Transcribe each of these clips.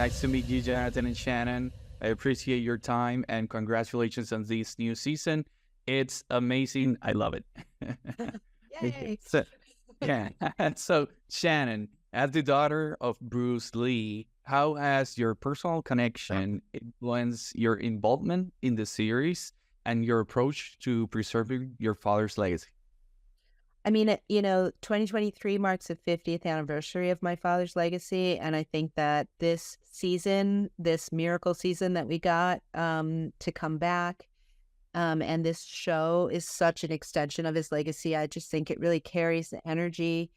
Nice to meet you, Jonathan and Shannon. I appreciate your time and congratulations on this new season. It's amazing. I love it. Yay! So, yeah. So, Shannon, as the daughter of Bruce Lee, how has your personal connection influenced your involvement in the series and your approach to preserving your father's legacy? I mean, 2023 marks the 50th anniversary of my father's legacy, and I think that this season, this miracle season that we got to come back, and this show is such an extension of his legacy. I just think it really carries the energy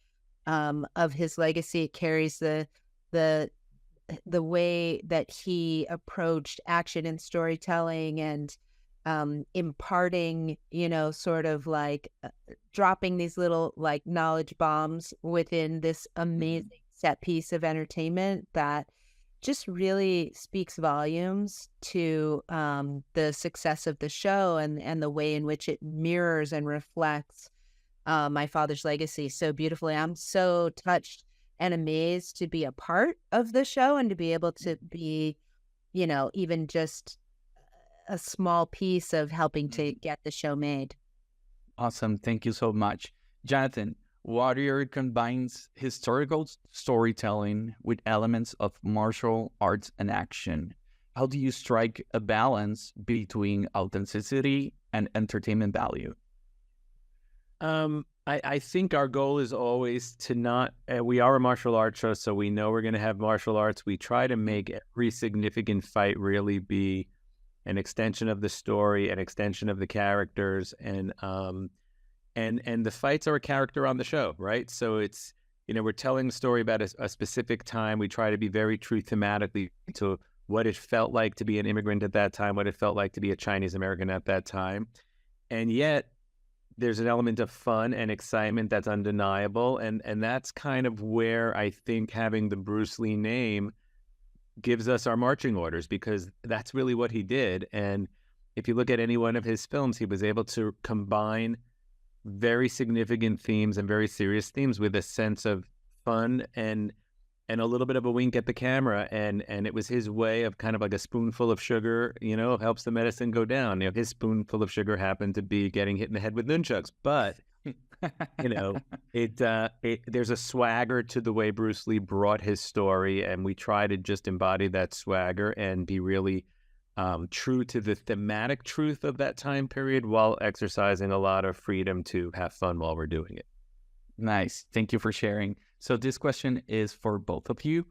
of his legacy. It carries the the way that he approached action and storytelling and imparting, sort of like dropping these little like knowledge bombs within this amazing set piece of entertainment that just really speaks volumes to the success of the show and the way in which it mirrors and reflects my father's legacy so beautifully. I'm so touched and amazed to be a part of the show and to be able to be, even just a small piece of helping to get the show made. Awesome. Thank you so much. Jonathan, Warrior combines historical storytelling with elements of martial arts and action. How do you strike a balance between authenticity and entertainment value? I think our goal is always to not, we are a martial arts show, so we know we're going to have martial arts. We try to make every significant fight really be an extension of the story, an extension of the characters, and the fights are a character on the show, right? So it's, we're telling the story about a specific time. We try to be very true thematically to what it felt like to be an immigrant at that time, what it felt like to be a Chinese American at that time. And yet there's an element of fun and excitement that's undeniable. And that's kind of where I think having the Bruce Lee name gives us our marching orders, because that's really what he did. And if you look at any one of his films, he was able to combine very significant themes and very serious themes with a sense of fun and a little bit of a wink at the camera. And it was his way of kind of like a spoonful of sugar, helps the medicine go down. His spoonful of sugar happened to be getting hit in the head with nunchucks, but there's a swagger to the way Bruce Lee brought his story, and we try to just embody that swagger and be really true to the thematic truth of that time period while exercising a lot of freedom to have fun while we're doing it. Nice. Thank you for sharing. So this question is for both of you.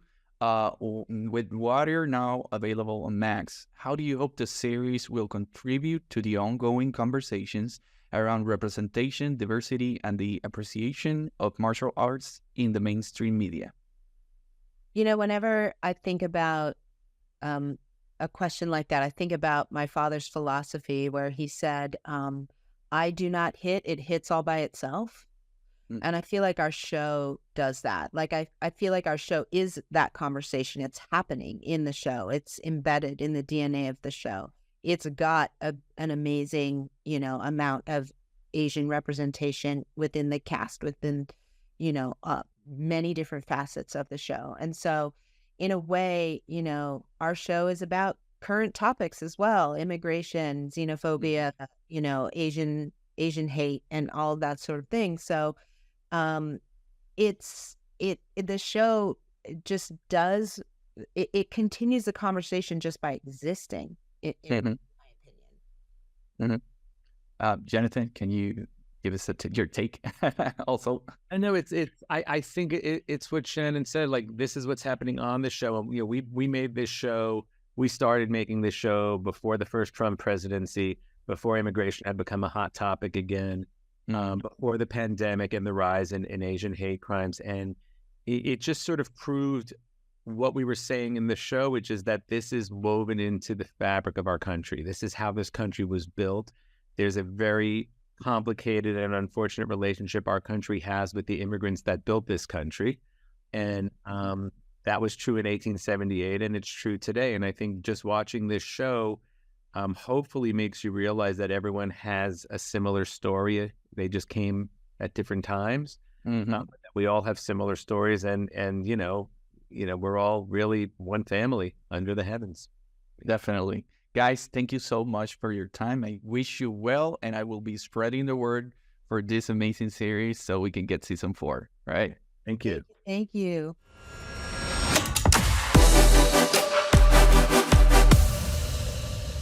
With Warrior now available on Max, how do you hope the series will contribute to the ongoing conversations around representation, diversity, and the appreciation of martial arts in the mainstream media? Whenever I think about a question like that, I think about my father's philosophy where he said, I do not hit, it hits all by itself. And I feel like our show does that. Like, I feel like our show is that conversation. It's happening in the show. It's embedded in the DNA of the show. It's got an amazing, amount of Asian representation within the cast, within, many different facets of the show. And so in a way, our show is about current topics as well: immigration, xenophobia, Asian hate, and all of that sort of thing. So the show just does, it continues the conversation just by existing, in my opinion. Jonathan, can you give us your take also? I know I think it's what Shannon said. Like, this is what's happening on the show. We made this show. We started making this show before the first Trump presidency, before immigration had become a hot topic again, before the pandemic and the rise in Asian hate crimes. And it just sort of proved what we were saying in the show, which is that this is woven into the fabric of our country. This is how this country was built. There's a very complicated and unfortunate relationship our country has with the immigrants that built this country. And that was true in 1878, and it's true today. And I think just watching this show hopefully makes you realize that everyone has a similar story. They just came at different times. We all have similar stories, and we're all really one family under the heavens. Definitely. Guys, thank you so much for your time. I wish you well, and I will be spreading the word for this amazing series so we can get season 4, right? Thank you. Thank you.